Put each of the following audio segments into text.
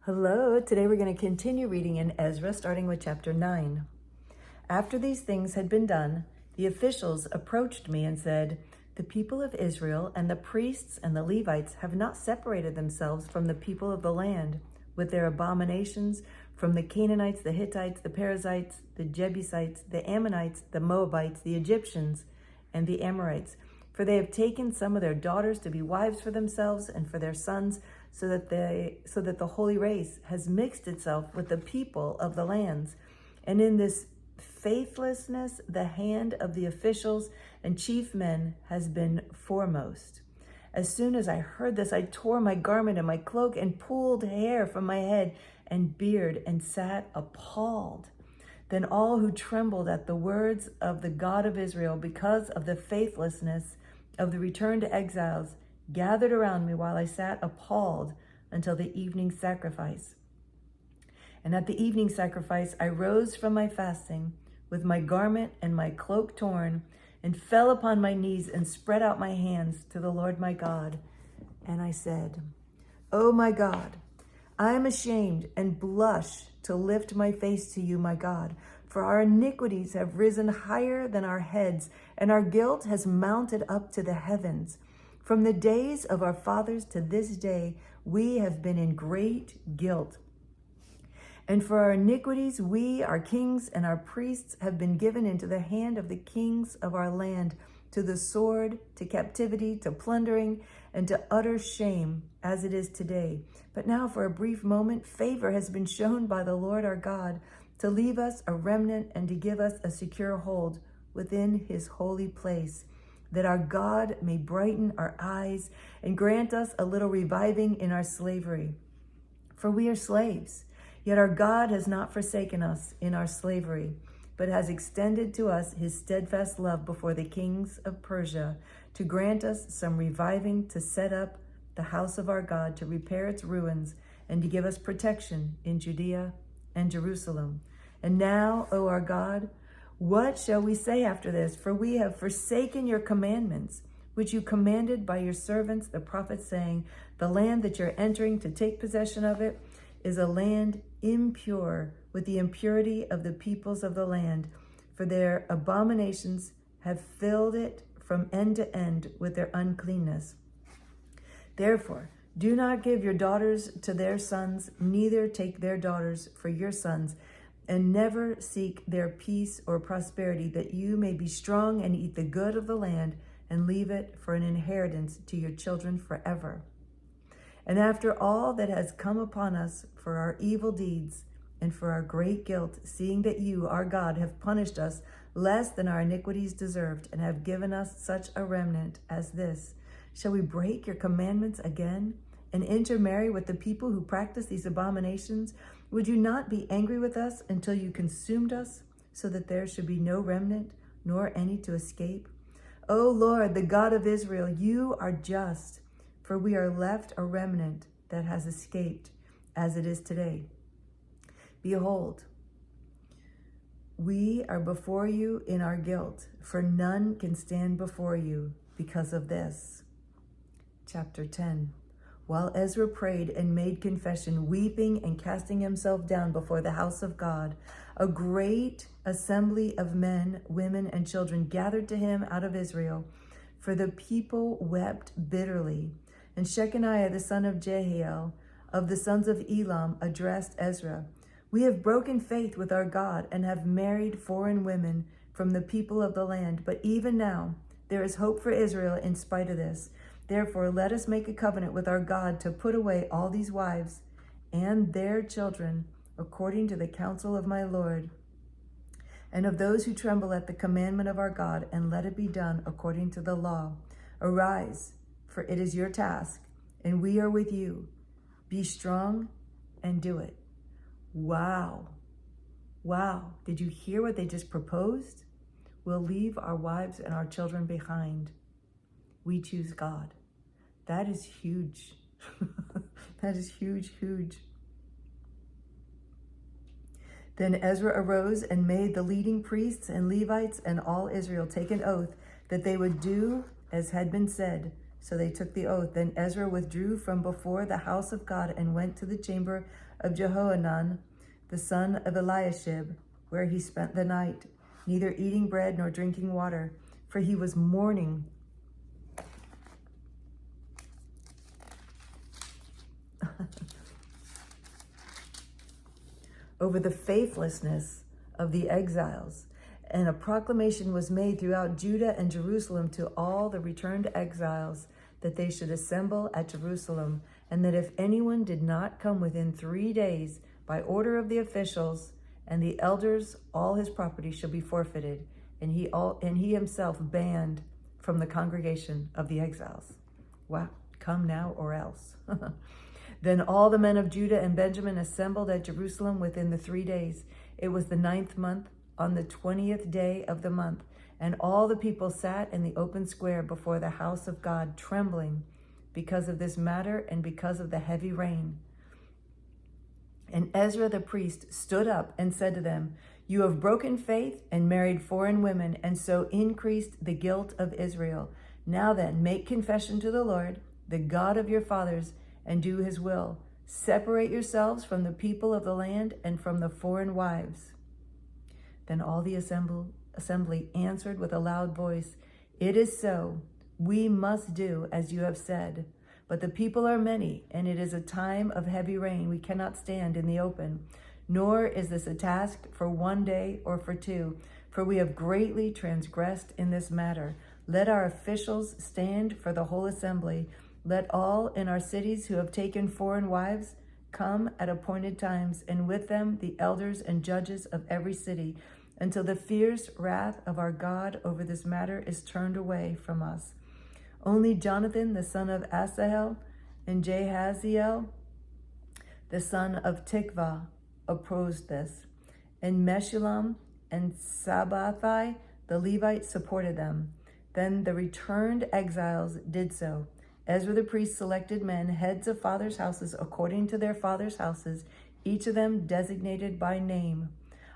Hello, today we're going to continue reading in Ezra, starting with chapter 9. After these things had been done, the officials approached me and said, "The people of Israel and the priests and the Levites have not separated themselves from the people of the land with their abominations from the Canaanites, the Hittites, the Perizzites, the Jebusites, the Ammonites, the Moabites, the Egyptians, and the Amorites. For they have taken some of their daughters to be wives for themselves and for their sons, so that the holy race has mixed itself with the people of the lands. And in this faithlessness, the hand of the officials and chief men has been foremost." As soon as I heard this, I tore my garment and my cloak and pulled hair from my head and beard and sat appalled. Then all who trembled at the words of the God of Israel because of the faithlessness of the returned exiles gathered around me while I sat appalled until the evening sacrifice. And at the evening sacrifice, I rose from my fasting with my garment and my cloak torn and fell upon my knees and spread out my hands to the Lord my God. And I said, "Oh my God, I am ashamed and blush to lift my face to you, my God, for our iniquities have risen higher than our heads, and our guilt has mounted up to the heavens. From the days of our fathers to this day, we have been in great guilt. And for our iniquities, we, our kings and our priests, have been given into the hand of the kings of our land, to the sword, to captivity, to plundering, and to utter shame, as it is today. But now for a brief moment, favor has been shown by the Lord our God to leave us a remnant and to give us a secure hold within his holy place, that our God may brighten our eyes and grant us a little reviving in our slavery. For we are slaves, yet our God has not forsaken us in our slavery, but has extended to us his steadfast love before the kings of Persia, to grant us some reviving, to set up the house of our God, to repair its ruins, and to give us protection in Judea and Jerusalem. And now, O our God, what shall we say after this? For we have forsaken your commandments, which you commanded by your servants, the prophets, saying, the land that you're entering to take possession of it is a land impure with the impurity of the peoples of the land, for their abominations have filled it from end to end with their uncleanness. Therefore, do not give your daughters to their sons, neither take their daughters for your sons, and never seek their peace or prosperity, that you may be strong and eat the good of the land and leave it for an inheritance to your children forever. And after all that has come upon us for our evil deeds and for our great guilt, seeing that you, our God, have punished us less than our iniquities deserved and have given us such a remnant as this, shall we break your commandments again and intermarry with the people who practice these abominations? Would you not be angry with us until you consumed us, so that there should be no remnant, nor any to escape? O Lord, the God of Israel, you are just, for we are left a remnant that has escaped, as it is today. Behold, we are before you in our guilt, for none can stand before you because of this." Chapter 10. While Ezra prayed and made confession, weeping and casting himself down before the house of God, a great assembly of men, women, and children gathered to him out of Israel, for the people wept bitterly. And Shechaniah, the son of Jehiel, of the sons of Elam, addressed Ezra, "We have broken faith with our God and have married foreign women from the people of the land. But even now there is hope for Israel in spite of this. Therefore, let us make a covenant with our God to put away all these wives and their children according to the counsel of my Lord and of those who tremble at the commandment of our God, and let it be done according to the law. Arise, for it is your task, and we are with you. Be strong and do it." Wow. Wow. Did you hear what they just proposed? We'll leave our wives and our children behind. We choose God. That is huge. That is huge, huge. Then Ezra arose and made the leading priests and Levites and all Israel take an oath that they would do as had been said, So they took the oath. Then Ezra withdrew from before the house of God and went to the chamber of Jehohanan, the son of Eliashib, where he spent the night, neither eating bread nor drinking water, for he was mourning over the faithlessness of the exiles. And a proclamation was made throughout Judah and Jerusalem to all the returned exiles that they should assemble at Jerusalem, and that if anyone did not come within 3 days by order of the officials and the elders, all his property shall be forfeited, and he himself banned from the congregation of the exiles. Wow, come now or else. Then all the men of Judah and Benjamin assembled at Jerusalem within the 3 days. It was the 9th month, on the 20th day of the month, and all the people sat in the open square before the house of God, trembling because of this matter and because of the heavy rain. And Ezra the priest stood up and said to them, "You have broken faith and married foreign women, and so increased the guilt of Israel. Now then, make confession to the Lord, the God of your fathers, and do his will. Separate yourselves from the people of the land and from the foreign wives." Then all the assembly answered with a loud voice, "It is so. We must do as you have said. But the people are many, and it is a time of heavy rain. We cannot stand in the open. Nor is this a task for 1 day or for 2, for we have greatly transgressed in this matter. Let our officials stand for the whole assembly. Let all in our cities who have taken foreign wives come at appointed times, and with them the elders and judges of every city, until the fierce wrath of our God over this matter is turned away from us." Only Jonathan, the son of Asahel, and Jahaziel, the son of Tikvah, opposed this. And Meshullam and Sabbathai, the Levites, supported them. Then the returned exiles did so. Ezra the priest selected men, heads of fathers' houses, according to their fathers' houses, each of them designated by name.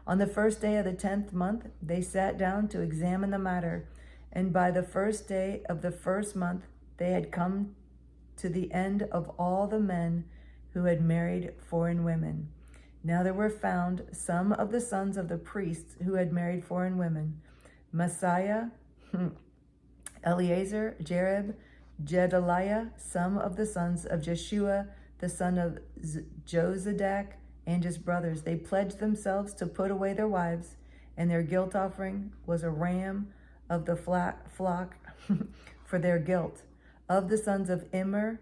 On the first day of the 10th month, they sat down to examine the matter. And by the first day of the first month, they had come to the end of all the men who had married foreign women. Now there were found some of the sons of the priests who had married foreign women: Messiah, Eleazar, Jerib, Jedaliah, some of the sons of Jeshua, the son of Jozadak, and his brothers. They pledged themselves to put away their wives, and their guilt offering was a ram of the flock for their guilt. Of the sons of Immer,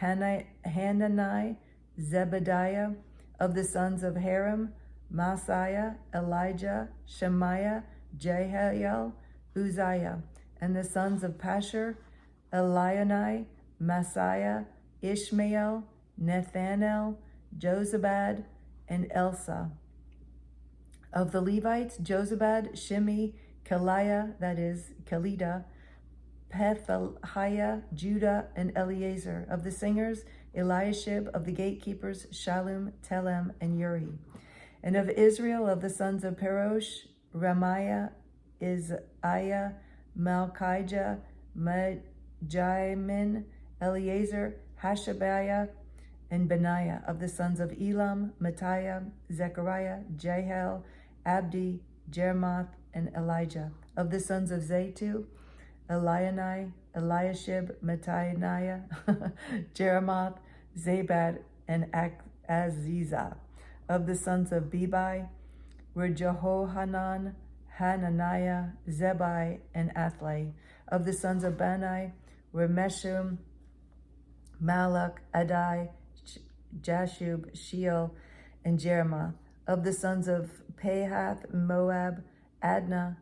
Hanani, Zebediah. Of the sons of Haram, Messiah, Elijah, Shemaiah, Jehiel, Uzziah. And the sons of Pashur, Elionai, Messiah, Ishmael, Nethanel, Jozabad, and Elsa. Of the Levites, Jozabad, Shimi, Kaliah, that is, Kalida, Pethahiah, Judah, and Eleazar. Of the singers, Eliashib. Of the gatekeepers, Shallum, Telem, and Uri. And of Israel, of the sons of Perosh, Ramiah, Isaiah, Malchijah, Jamin, Eleazar, Hashabiah, and Benaiah. Of the sons of Elam, Matthiah, Zechariah, Jehiel, Abdi, Jeremoth, and Elijah. Of the sons of Zatu, Elionai, Eliashib, Mattaniah, Jeremoth, Zabad, and Aziza. Of the sons of Bebai were Jehohanan, Hananiah, Zebai, and Athlai. Of the sons of Bani were Meshullam, Malach, Adai, Jashub, Sheol, and Jeremoth. Of the sons of Pahath, Moab, Adnah,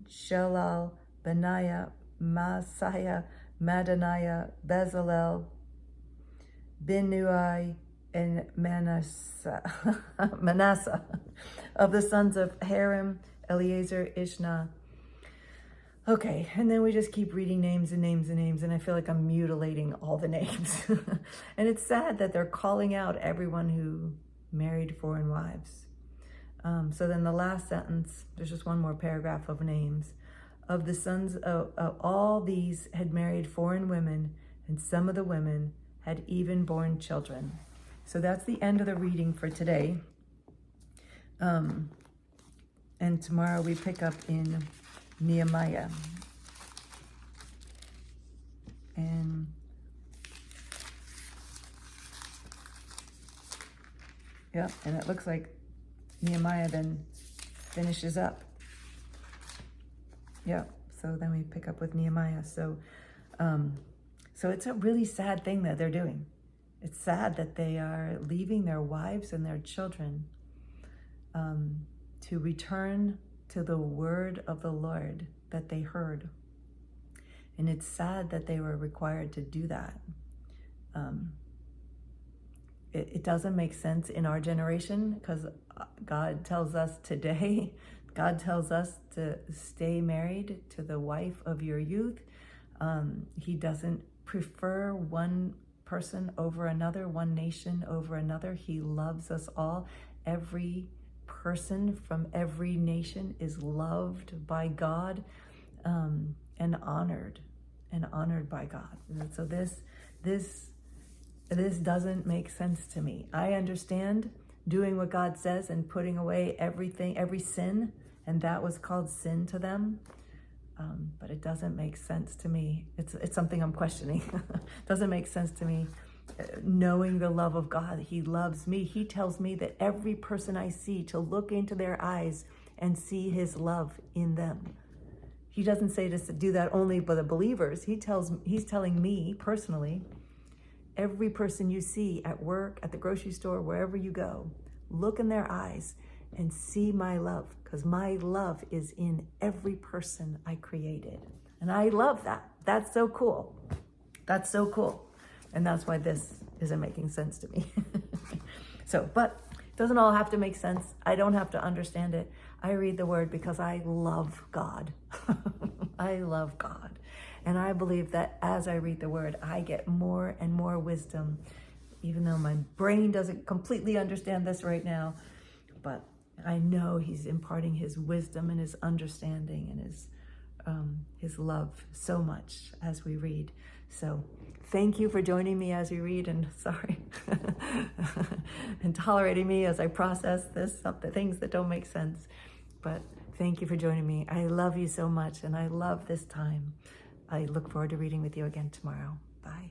Shelal, Benaiah, Messiah, Madaniah, Bezalel, Binnui, and Manasseh. Of the sons of Haram, Eleazar, Ishna. Okay, and then we just keep reading names and names and names, and I feel like I'm mutilating all the names. And it's sad that they're calling out everyone who married foreign wives. So then the last sentence, there's just one more paragraph of names. Of the sons of all these had married foreign women, and some of the women had even borne children. So that's the end of the reading for today. And tomorrow we pick up in Nehemiah. And yeah, and it looks like Nehemiah then finishes up. Yeah, so then we pick up with Nehemiah. So it's a really sad thing that they're doing. It's sad that they are leaving their wives and their children to return to the word of the Lord that they heard. And it's sad that they were required to do that. It doesn't make sense in our generation, because God tells us today, God tells us to stay married to the wife of your youth. He doesn't prefer one person over another, one nation over another. He loves us all. Every person from every nation is loved by God, and honored by God. And so this doesn't make sense to me. I understand doing what God says and putting away everything, every sin, and that was called sin to them. But it doesn't make sense to me. It's something I'm questioning. It doesn't make sense to me. Knowing the love of God, He loves me. He tells me that every person I see, to look into their eyes and see His love in them. He doesn't say to do that only for the believers. He's telling me personally, every person you see at work, at the grocery store, wherever you go, look in their eyes and see my love, because my love is in every person I created. And I love that. That's so cool. That's so cool. And that's why this isn't making sense to me. But it doesn't all have to make sense. I don't have to understand it. I read the word because I love God. I love God. And I believe that as I read the word, I get more and more wisdom, even though my brain doesn't completely understand this right now. But I know He's imparting His wisdom and His understanding and His love so much as we read. So thank you for joining me as we read, and sorry, and tolerating me as I process this, the things that don't make sense. But thank you for joining me. I love you so much, and I love this time. I look forward to reading with you again tomorrow. Bye.